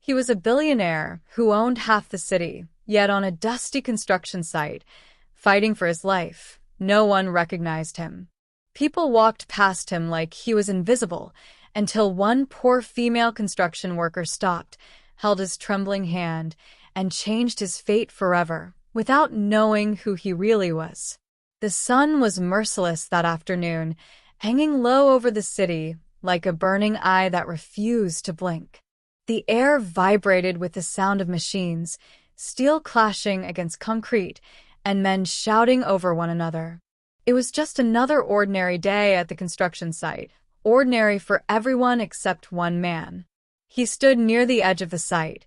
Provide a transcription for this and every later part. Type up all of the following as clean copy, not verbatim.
He was a billionaire who owned half the city, yet on a dusty construction site, fighting for his life, no one recognized him. People walked past him like he was invisible, until one poor female construction worker stopped, held his trembling hand, and changed his fate forever, without knowing who he really was. The sun was merciless that afternoon, hanging low over the city like a burning eye that refused to blink. The air vibrated with the sound of machines, steel clashing against concrete, and men shouting over one another. It was just another ordinary day at the construction site, ordinary for everyone except one man. He stood near the edge of the site,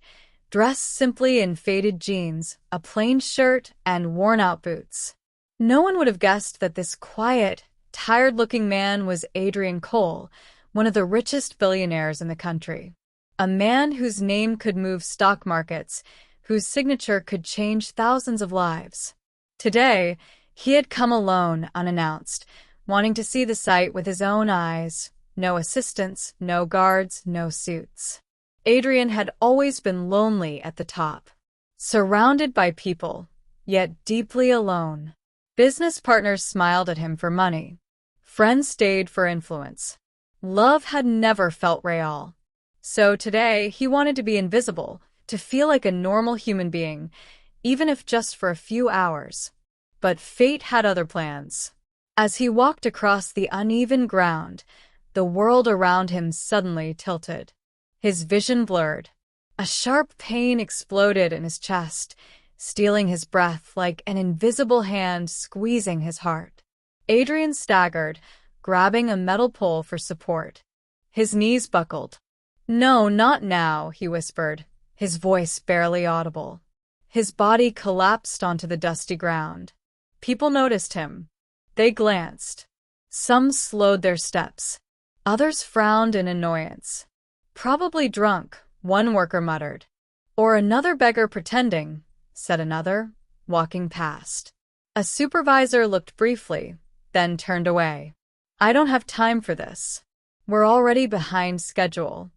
dressed simply in faded jeans, a plain shirt, and worn-out boots. No one would have guessed that this quiet, tired-looking man was Adrian Cole, one of the richest billionaires in the country. A man whose name could move stock markets, whose signature could change thousands of lives. Today, he had come alone, unannounced, wanting to see the site with his own eyes. No assistants, no guards, no suits. Adrian had always been lonely at the top, surrounded by people, yet deeply alone. Business partners smiled at him for money. Friends stayed for influence. Love had never felt real. So today, he wanted to be invisible, to feel like a normal human being, even if just for a few hours. But fate had other plans. As he walked across the uneven ground, the world around him suddenly tilted. His vision blurred. A sharp pain exploded in his chest, stealing his breath like an invisible hand squeezing his heart. Adrian staggered, grabbing a metal pole for support. His knees buckled. "No, not now," he whispered, his voice barely audible. His body collapsed onto the dusty ground. People noticed him. They glanced. Some slowed their steps. Others frowned in annoyance. "Probably drunk," one worker muttered. "Or another beggar pretending," said another, walking past. A supervisor looked briefly, then turned away. "I don't have time for this. We're already behind schedule."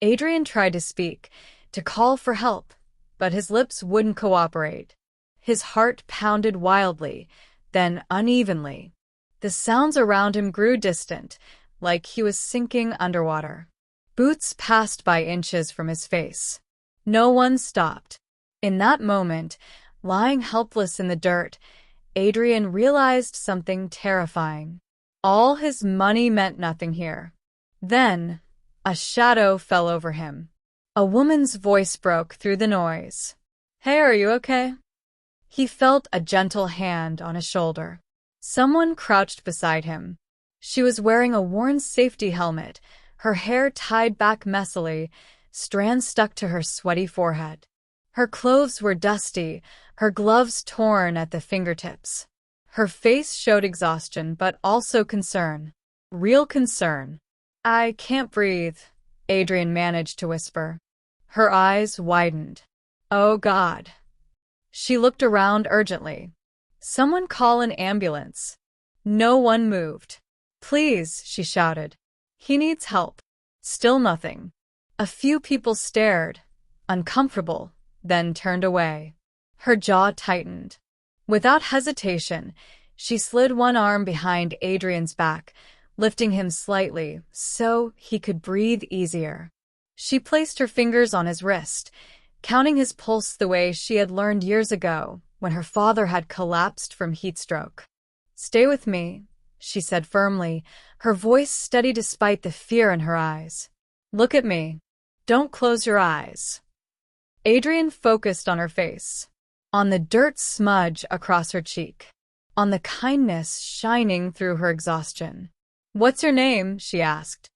Adrian tried to speak, to call for help, but his lips wouldn't cooperate. His heart pounded wildly, then unevenly. The sounds around him grew distant, like he was sinking underwater. Boots passed by inches from his face. No one stopped. In that moment, lying helpless in the dirt, Adrian realized something terrifying. All his money meant nothing here. Then, a shadow fell over him. A woman's voice broke through the noise. "Hey, are you okay?" He felt a gentle hand on his shoulder. Someone crouched beside him. She was wearing a worn safety helmet, her hair tied back messily, strands stuck to her sweaty forehead. Her clothes were dusty, her gloves torn at the fingertips. Her face showed exhaustion, but also concern. Real concern. "I can't breathe," Adrian managed to whisper. Her eyes widened. "Oh, God." She looked around urgently. "Someone call an ambulance." No one moved. "Please," she shouted. "He needs help." Still nothing. A few people stared, uncomfortable, then turned away. Her jaw tightened. Without hesitation, she slid one arm behind Adrian's back, lifting him slightly so he could breathe easier. She placed her fingers on his wrist, counting his pulse the way she had learned years ago when her father had collapsed from heatstroke. "Stay with me," she said firmly, her voice steady despite the fear in her eyes. "Look at me. Don't close your eyes." Adrian focused on her face, on the dirt smudge across her cheek, on the kindness shining through her exhaustion. "What's your name?" she asked.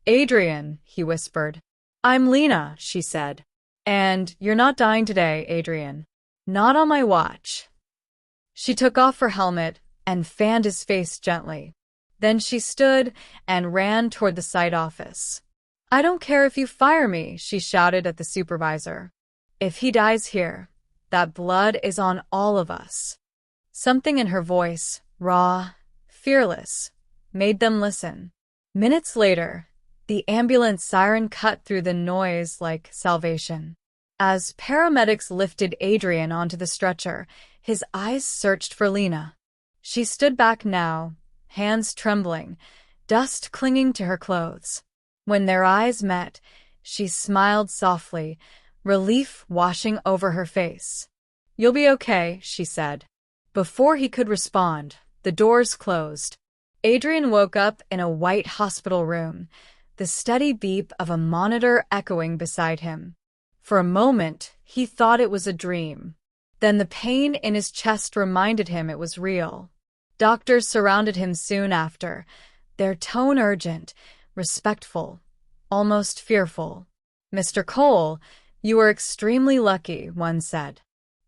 "Adrian," he whispered. "I'm Lena," she said. "And you're not dying today, Adrian. Not on my watch." She took off her helmet and fanned his face gently. Then she stood and ran toward the site office. "I don't care if you fire me," she shouted at the supervisor. "If he dies here, that blood is on all of us." Something in her voice, raw, fearless, made them listen. Minutes later, The ambulance siren cut through the noise like salvation. As paramedics lifted Adrian onto the stretcher, his eyes searched for Lena. She stood back now, hands trembling, dust clinging to her clothes. When their eyes met, she smiled softly, relief washing over her face. "You'll be okay," she said. Before he could respond, the doors closed. Adrian woke up in a white hospital room, the steady beep of a monitor echoing beside him. For a moment, he thought it was a dream. Then the pain in his chest reminded him it was real. Doctors surrounded him soon after, their tone urgent, respectful, almost fearful. "Mr. Cole, you were extremely lucky," one said.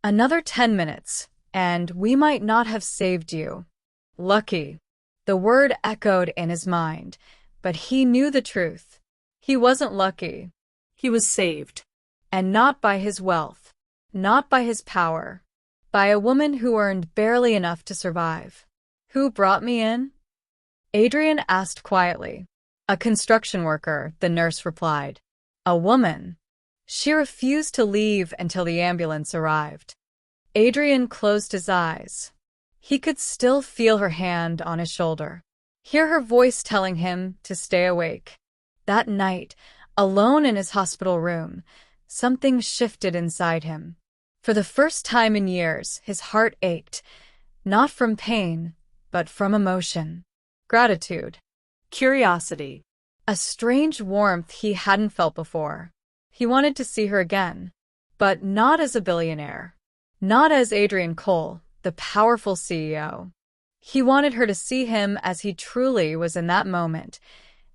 "Another 10 minutes, and we might not have saved you." Lucky. The word echoed in his mind, but he knew the truth. He wasn't lucky. He was saved. And not by his wealth, not by his power, by a woman who earned barely enough to survive. "Who brought me in?" Adrian asked quietly. "A construction worker," the nurse replied. "A woman." She refused to leave until the ambulance arrived. Adrian closed his eyes. He could still feel her hand on his shoulder, hear her voice telling him to stay awake. That night, alone in his hospital room, something shifted inside him. For the first time in years, his heart ached, not from pain, but from emotion. Gratitude. Curiosity. A strange warmth he hadn't felt before. He wanted to see her again, but not as a billionaire. Not as Adrian Cole, the powerful CEO. He wanted her to see him as he truly was in that moment,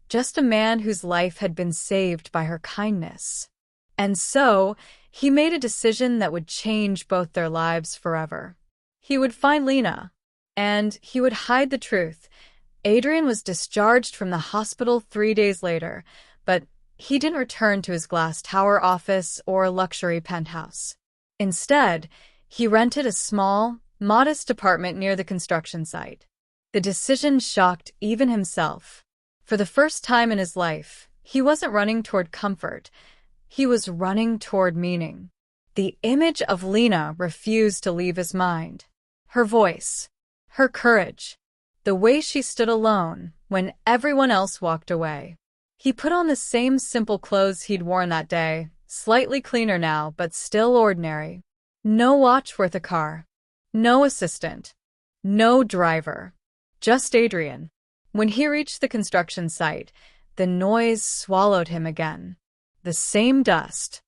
just a man whose life had been saved by her kindness. And so, he made a decision that would change both their lives forever. He would find Lena, and he would hide the truth. Adrian was discharged from the hospital 3 days later, but he didn't return to his glass tower office or luxury penthouse. Instead, he rented a small, modest apartment near the construction site. The decision shocked even himself. For the first time in his life, he wasn't running toward comfort. He was running toward meaning. The image of Lena refused to leave his mind. Her voice, her courage, the way she stood alone when everyone else walked away. He put on the same simple clothes he'd worn that day, slightly cleaner now, but still ordinary. No watch worth a car. No assistant. No driver. Just Adrian. When he reached the construction site, the noise swallowed him again. The same dust.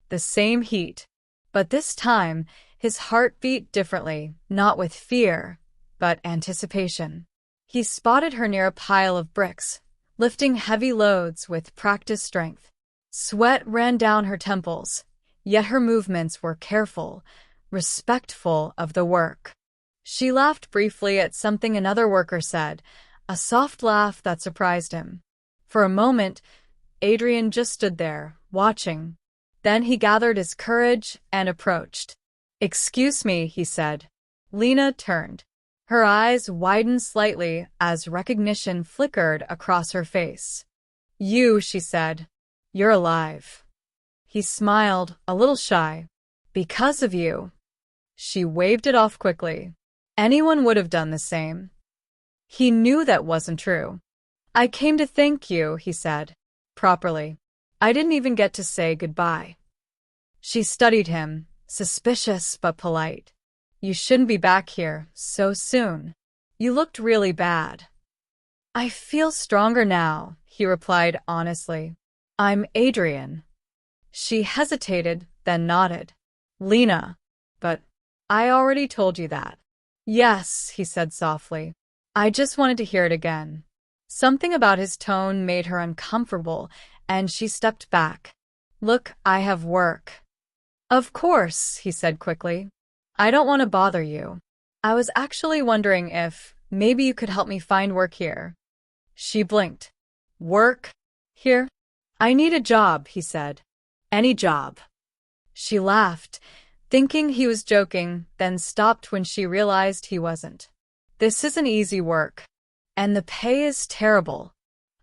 The same heat. But this time, his heart beat differently, not with fear, but anticipation. He spotted her near a pile of bricks, lifting heavy loads with practiced strength. Sweat ran down her temples, yet her movements were careful, respectful of the work. She laughed briefly at something another worker said, a soft laugh that surprised him. For a moment, Adrian just stood there, watching. Then he gathered his courage and approached. "Excuse me," he said. Lena turned. Her eyes widened slightly as recognition flickered across her face. "You," she said. "You're alive." He smiled, a little shy. "Because of you." She waved it off quickly. Anyone would have done the same. He knew that wasn't true. "I came to thank you," he said. "Properly. I didn't even get to say goodbye." She studied him, suspicious but polite. "You shouldn't be back here so soon. You looked really bad." "I feel stronger now," he replied honestly. "I'm Adrian." She hesitated, then nodded. "Lena. But I already told you that." "Yes," he said softly. "I just wanted to hear it again." Something about his tone made her uncomfortable, and she stepped back. "Look, I have work." "Of course," he said quickly. "I don't want to bother you. I was actually wondering if maybe you could help me find work here." She blinked. "Work? Here?" "I need a job," he said. "Any job." She laughed, thinking he was joking, then stopped when she realized he wasn't. "This isn't easy work. And the pay is terrible.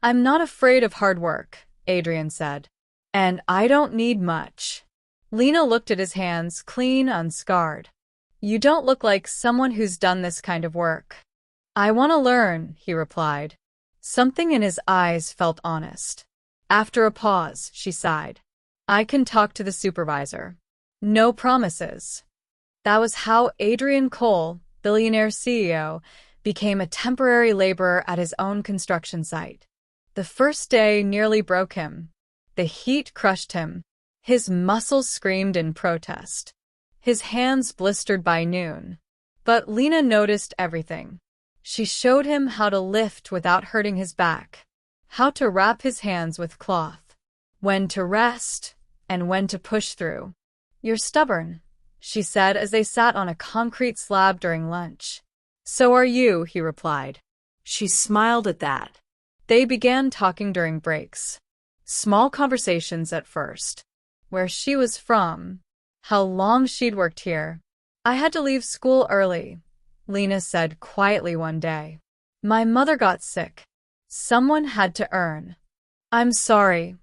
I'm not afraid of hard work, Adrian said. And I don't need much. Lena looked at his hands, clean, unscarred. You don't look like someone who's done this kind of work. I want to learn, he replied. Something in his eyes felt honest. After a pause, she sighed. I can talk to the supervisor. No promises. That was how Adrian Cole, Billionaire CEO, became a temporary laborer at his own construction site. The first day nearly broke him. The heat crushed him. His muscles screamed in protest. His hands blistered by noon. But Lena noticed everything. She showed him how to lift without hurting his back, how to wrap his hands with cloth, when to rest, and when to push through. You're stubborn, she said as they sat on a concrete slab during lunch. So are you, he replied. She smiled at that. They began talking during breaks. Small conversations at first. Where she was from, how long she'd worked here. I had to leave school early, Lena said quietly one day. My mother got sick. Someone had to earn. I'm sorry,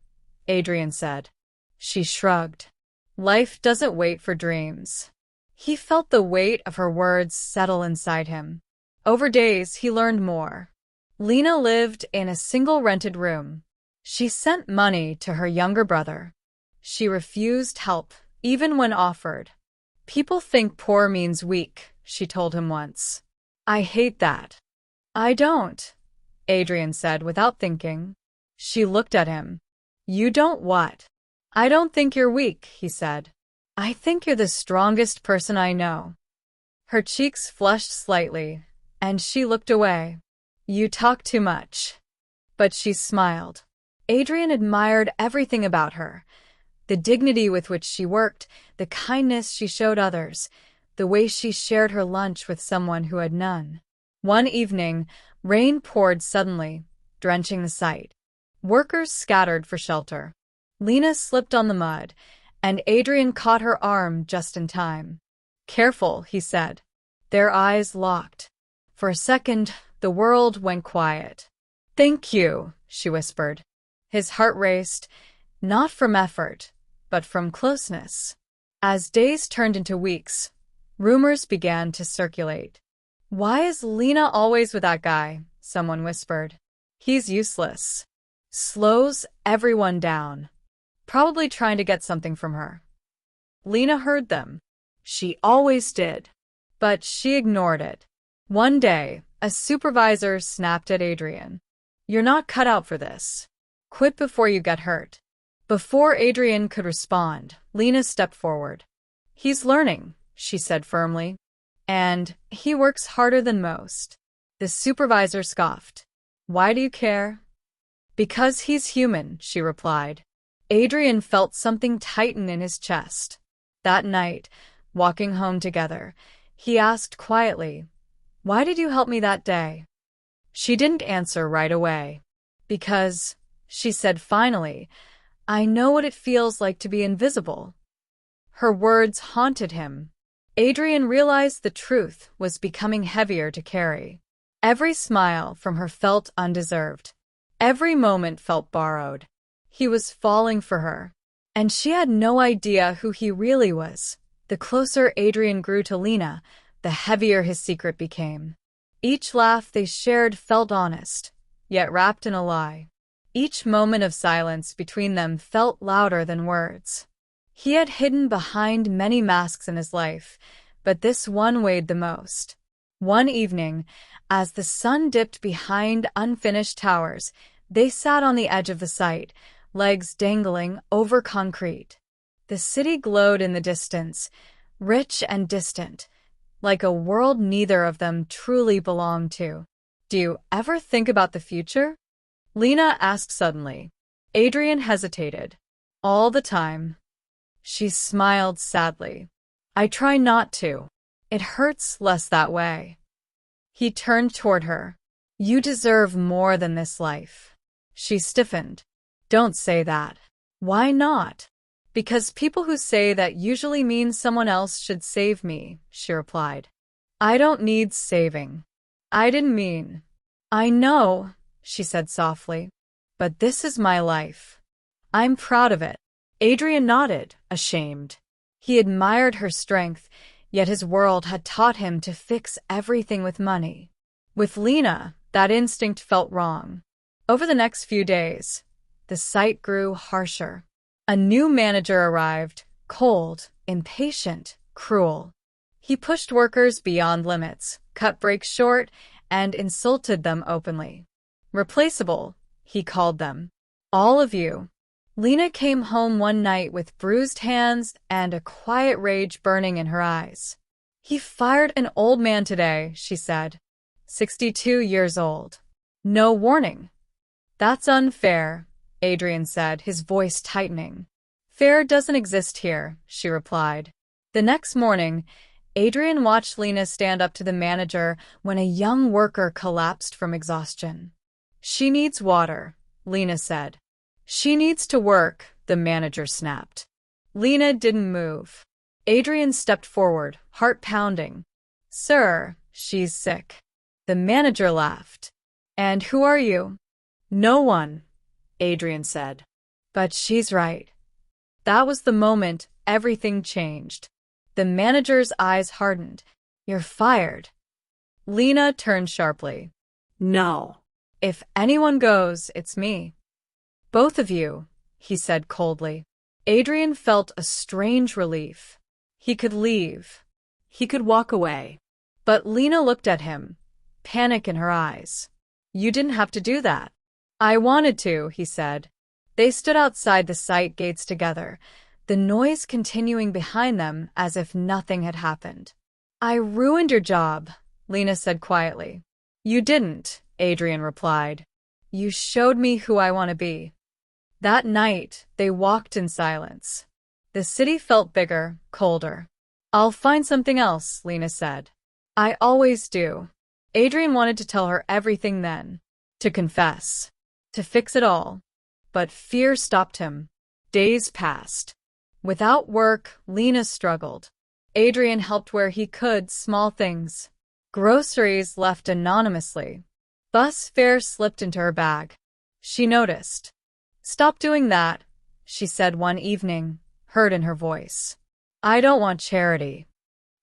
Adrian said. She shrugged. Life doesn't wait for dreams. He felt the weight of her words settle inside him. Over days, he learned more. Lena lived in a single rented room. She sent money to her younger brother. She refused help, even when offered. People think poor means weak, she told him once. I hate that. I don't, Adrian said without thinking. She looked at him. You don't what? I don't think you're weak, he said. I think you're the strongest person I know. Her cheeks flushed slightly, and she looked away. You talk too much. But she smiled. Adrian admired everything about her. The dignity with which she worked, the kindness she showed others, the way she shared her lunch with someone who had none. One evening, rain poured suddenly, drenching the site. Workers scattered for shelter. Lena slipped on the mud, and Adrian caught her arm just in time. Careful, he said. Their eyes locked. For a second, the world went quiet. Thank you, she whispered. His heart raced, not from effort, but from closeness. As days turned into weeks, rumors began to circulate. Why is Lena always with that guy? Someone whispered. He's useless. Slows everyone down. Probably trying to get something from her. Lena heard them. She always did. But she ignored it. One day, a supervisor snapped at Adrian. You're not cut out for this. Quit before you get hurt. Before Adrian could respond, Lena stepped forward. He's learning, she said firmly. And he works harder than most. The supervisor scoffed. Why do you care? Because he's human, she replied. Adrian felt something tighten in his chest. That night, walking home together, he asked quietly, Why did you help me that day? She didn't answer right away. Because, she said finally, I know what it feels like to be invisible. Her words haunted him. Adrian realized the truth was becoming heavier to carry. Every smile from her felt undeserved. Every moment felt borrowed. He was falling for her. And she had no idea who he really was. The closer Adrian grew to Lena, the heavier his secret became. Each laugh they shared felt honest, yet wrapped in a lie. Each moment of silence between them felt louder than words. He had hidden behind many masks in his life, but this one weighed the most. One evening, as the sun dipped behind unfinished towers, they sat on the edge of the site, legs dangling over concrete. The city glowed in the distance, rich and distant, like a world neither of them truly belonged to. Do you ever think about the future? Lena asked suddenly. Adrian hesitated. All the time. She smiled sadly. I try not to. It hurts less that way. He turned toward her. You deserve more than this life. She stiffened. Don't say that. Why not? Because people who say that usually mean someone else should save me, she replied. I don't need saving. I didn't mean. I know, she said softly. But this is my life. I'm proud of it. Adrian nodded, ashamed. He admired her strength, yet his world had taught him to fix everything with money. With Lena, that instinct felt wrong. Over the next few days, the site grew harsher. A new manager arrived, cold, impatient, cruel. He pushed workers beyond limits, cut breaks short, and insulted them openly. Replaceable, he called them. All of you. Lena came home one night with bruised hands and a quiet rage burning in her eyes. He fired an old man today, she said. 62 years old. No warning. That's unfair, Adrian said, his voice tightening. Fair doesn't exist here, she replied. The next morning, Adrian watched Lena stand up to the manager when a young worker collapsed from exhaustion. She needs water, Lena said. She needs to work, the manager snapped. Lena didn't move. Adrian stepped forward, heart pounding. Sir, she's sick. The manager laughed. And who are you? No one, Adrian said. But she's right. That was the moment everything changed. The manager's eyes hardened. You're fired. Lena turned sharply. No. If anyone goes, it's me. Both of you, he said coldly. Adrian felt a strange relief. He could leave. He could walk away. But Lena looked at him, panic in her eyes. You didn't have to do that. I wanted to, he said. They stood outside the site gates together, the noise continuing behind them as if nothing had happened. I ruined your job, Lena said quietly. You didn't, Adrian replied. You showed me who I want to be. That night, they walked in silence. The city felt bigger, colder. I'll find something else, Lena said. I always do. Adrian wanted to tell her everything then, to confess, to fix it all. But fear stopped him. Days passed. Without work, Lena struggled. Adrian helped where he could, small things. Groceries left anonymously. Bus fare slipped into her bag. She noticed. Stop doing that, she said one evening, hurt in her voice. I don't want charity.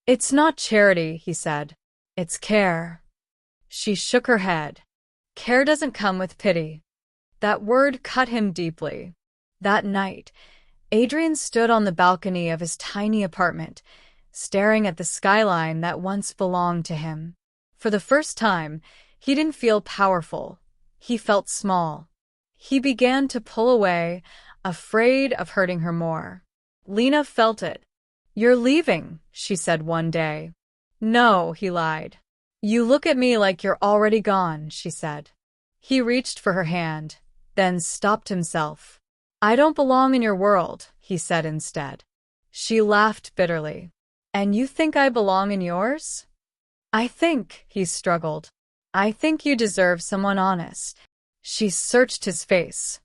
It's not charity, he said. It's care. She shook her head. Care doesn't come with pity. That word cut him deeply. That night, Adrian stood on the balcony of his tiny apartment, staring at the skyline that once belonged to him. For the first time, he didn't feel powerful. He felt small. He began to pull away, afraid of hurting her more. Lena felt it. You're leaving, she said one day. No, he lied. You look at me like you're already gone, she said. He reached for her hand, then stopped himself. I don't belong in your world, he said instead. She laughed bitterly. And you think I belong in yours? I think, he struggled. I think you deserve someone honest. She searched his face.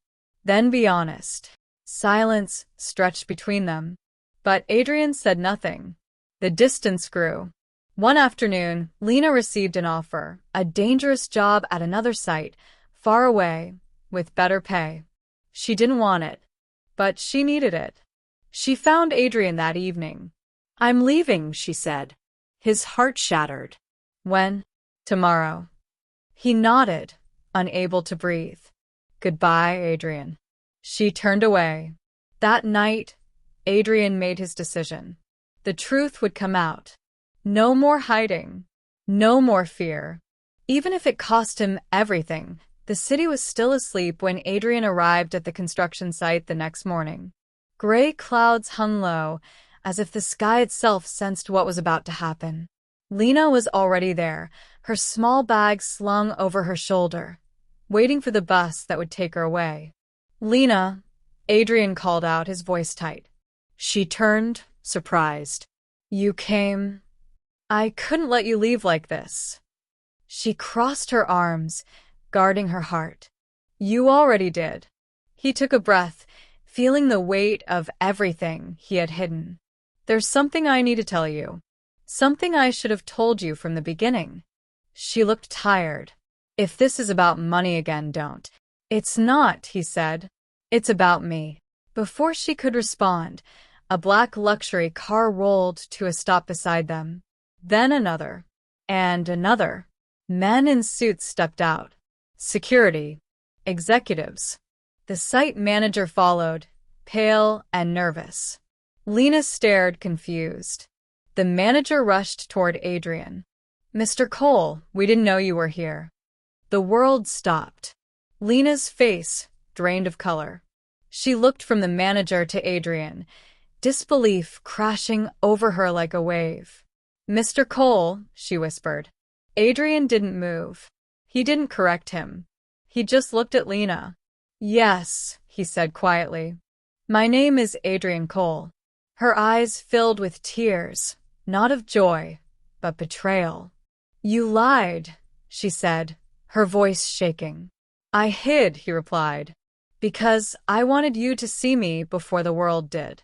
Then be honest. Silence stretched between them. But Adrian said nothing. The distance grew. One afternoon, Lena received an offer, a dangerous job at another site, far away, with better pay. She didn't want it, but she needed it. She found Adrian that evening. I'm leaving, she said. His heart shattered. When? Tomorrow. He nodded, unable to breathe. Goodbye, Adrian. She turned away. That night, Adrian made his decision. The truth would come out. No more hiding. No more fear. Even if it cost him everything, the city was still asleep when Adrian arrived at the construction site the next morning. Gray clouds hung low, as if the sky itself sensed what was about to happen. Lena was already there, her small bag slung over her shoulder, waiting for the bus that would take her away. Lena, Adrian called out, his voice tight. She turned, surprised. You came. I couldn't let you leave like this. She crossed her arms, guarding her heart. You already did. He took a breath, feeling the weight of everything he had hidden. There's something I need to tell you. Something I should have told you from the beginning. She looked tired. If this is about money again, don't. It's not, he said. It's about me. Before she could respond, a black luxury car rolled to a stop beside them. Then another. And another. Men in suits stepped out. Security. Executives. The site manager followed, pale and nervous. Lena stared, confused. The manager rushed toward Adrian. Mr. Cole, we didn't know you were here. The world stopped. Lena's face drained of color. She looked from the manager to Adrian, disbelief crashing over her like a wave. Mr. Cole, she whispered. Adrian didn't move. He didn't correct him. He just looked at Lena. Yes, he said quietly. My name is Adrian Cole. Her eyes filled with tears, not of joy, but betrayal. You lied, she said, her voice shaking. I hid, he replied, because I wanted you to see me before the world did.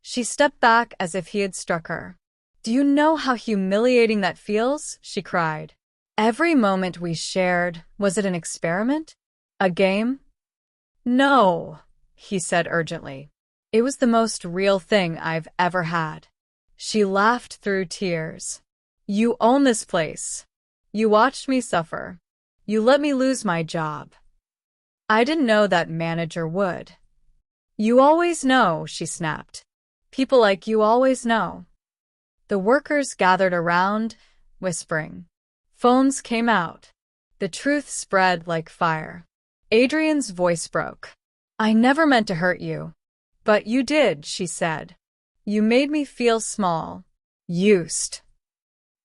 She stepped back as if he had struck her. Do you know how humiliating that feels? She cried. Every moment we shared, was it an experiment? A game? No, he said urgently. It was the most real thing I've ever had. She laughed through tears. You own this place. You watched me suffer. You let me lose my job. I didn't know that manager would. You always know, she snapped. People like you always know. The workers gathered around, whispering. Phones came out. The truth spread like fire. Adrian's voice broke. I never meant to hurt you. But you did, she said. You made me feel small. Used.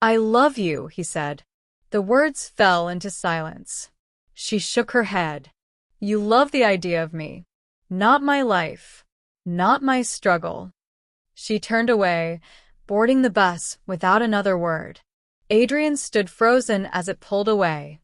I love you, he said. The words fell into silence. She shook her head. You love the idea of me. Not my life. Not my struggle. She turned away, boarding the bus without another word. Adrian stood frozen as it pulled away.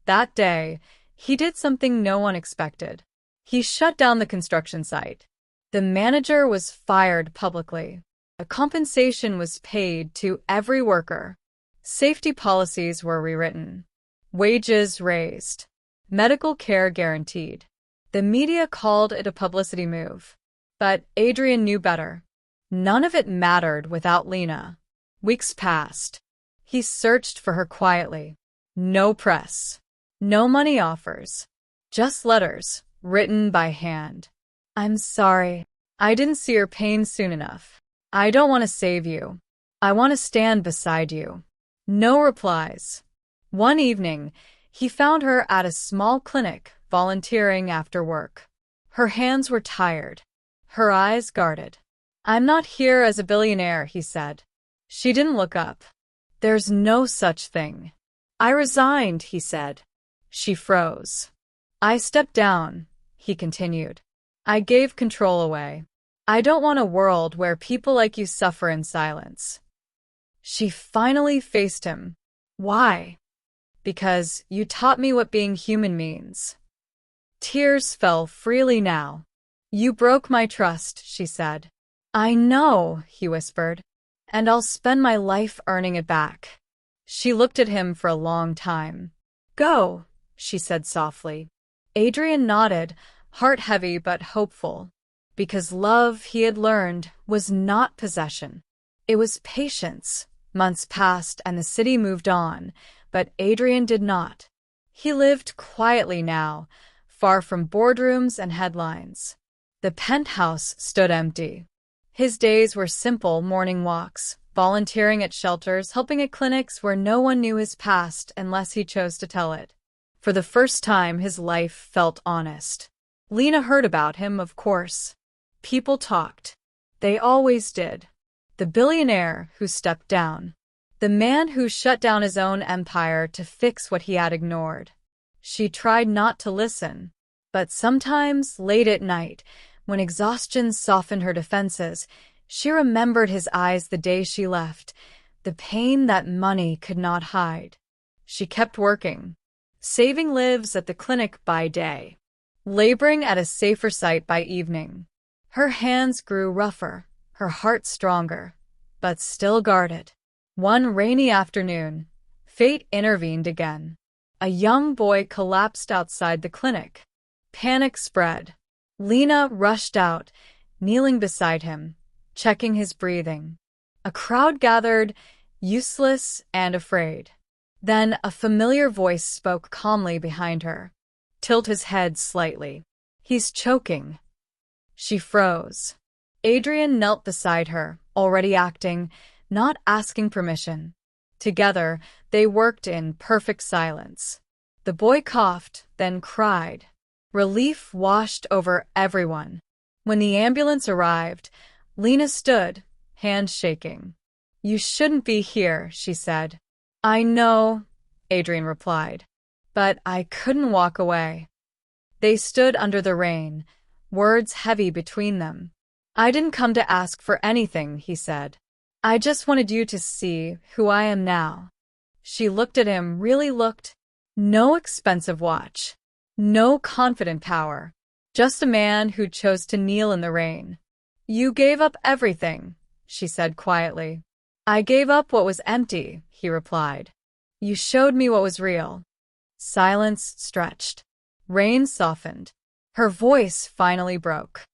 That day, he did something no one expected. He shut down the construction site. The manager was fired publicly. A compensation was paid to every worker. Safety policies were rewritten. Wages raised. Medical care guaranteed. The media called it a publicity move. But Adrian knew better. None of it mattered without Lena. Weeks passed. He searched for her quietly. No press. No money offers. Just letters, written by hand. I'm sorry. I didn't see your pain soon enough. I don't want to save you. I want to stand beside you. No replies. One evening, he found her at a small clinic, volunteering after work. Her hands were tired. Her eyes guarded. I'm not here as a billionaire, he said. She didn't look up. There's no such thing. I resigned, he said. She froze. I stepped down, he continued. I gave control away. I don't want a world where people like you suffer in silence. She finally faced him. Why? Because you taught me what being human means. Tears fell freely now. You broke my trust, she said. I know, he whispered, and I'll spend my life earning it back. She looked at him for a long time. Go, she said softly. Adrian nodded, heart heavy but hopeful. Because love, he had learned, was not possession. It was patience. Months passed and the city moved on, but Adrian did not. He lived quietly now, far from boardrooms and headlines. The penthouse stood empty. His days were simple morning walks, volunteering at shelters, helping at clinics where no one knew his past unless he chose to tell it. For the first time, his life felt honest. Lena heard about him, of course. People talked. They always did. The billionaire who stepped down. The man who shut down his own empire to fix what he had ignored. She tried not to listen. But sometimes, late at night, when exhaustion softened her defenses, she remembered his eyes the day she left, the pain that money could not hide. She kept working, saving lives at the clinic by day, laboring at a safer site by evening. Her hands grew rougher, her heart stronger, but still guarded. One rainy afternoon, fate intervened again. A young boy collapsed outside the clinic. Panic spread. Lena rushed out, kneeling beside him, checking his breathing. A crowd gathered, useless and afraid. Then a familiar voice spoke calmly behind her. Tilt his head slightly. He's choking. She froze. Adrian knelt beside her, already acting, not asking permission. Together, they worked in perfect silence. The boy coughed, then cried. Relief washed over everyone. When the ambulance arrived, Lena stood, hands shaking. You shouldn't be here, she said. I know, Adrian replied, but I couldn't walk away. They stood under the rain, words heavy between them. I didn't come to ask for anything, he said. I just wanted you to see who I am now. She looked at him, really looked. No expensive watch. No confident power. Just a man who chose to kneel in the rain. You gave up everything, she said quietly. I gave up what was empty, he replied. You showed me what was real. Silence stretched. Rain softened. Her voice finally broke.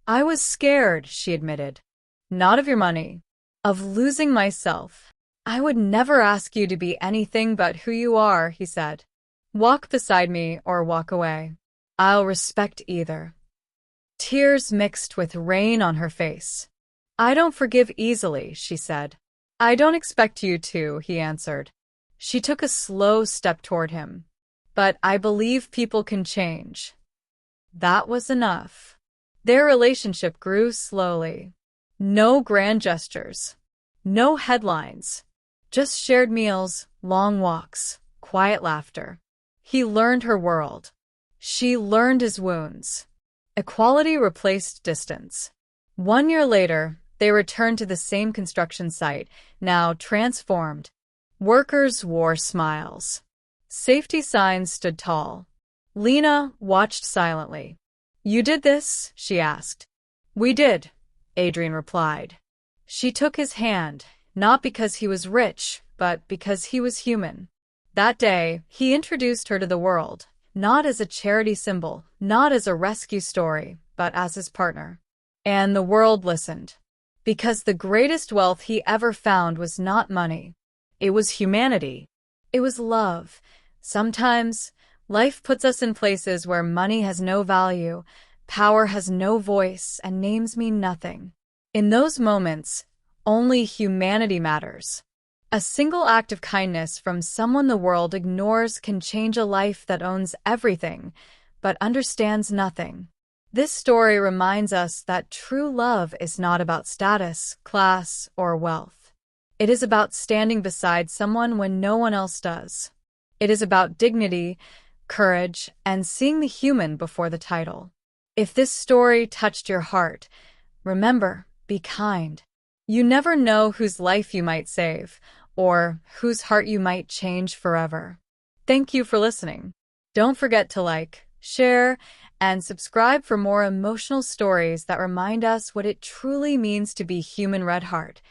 I was scared, she admitted. Not of your money. Of losing myself. I would never ask you to be anything but who you are, he said. Walk beside me or walk away. I'll respect either. Tears mixed with rain on her face. I don't forgive easily, she said. I don't expect you to, he answered. She took a slow step toward him. But I believe people can change. That was enough. Their relationship grew slowly. No grand gestures. No headlines. Just shared meals, long walks, quiet laughter. He learned her world. She learned his wounds. Equality replaced distance. 1 year later, they returned to the same construction site, now transformed. Workers wore smiles. Safety signs stood tall. Lena watched silently. You did this? She asked. We did, Adrian replied. She took his hand, not because he was rich, but because he was human. That day, he introduced her to the world, not as a charity symbol, not as a rescue story, but as his partner. And the world listened. Because the greatest wealth he ever found was not money. It was humanity. It was love. Sometimes, life puts us in places where money has no value, power has no voice, and names mean nothing. In those moments, only humanity matters. A single act of kindness from someone the world ignores can change a life that owns everything, but understands nothing. This story reminds us that true love is not about status, class, or wealth. It is about standing beside someone when no one else does. It is about dignity, courage, and seeing the human before the title. If this story touched your heart, remember, be kind. You never know whose life you might save, or whose heart you might change forever. Thank you for listening. Don't forget to like, share, and subscribe for more emotional stories that remind us what it truly means to be human. Red Heart.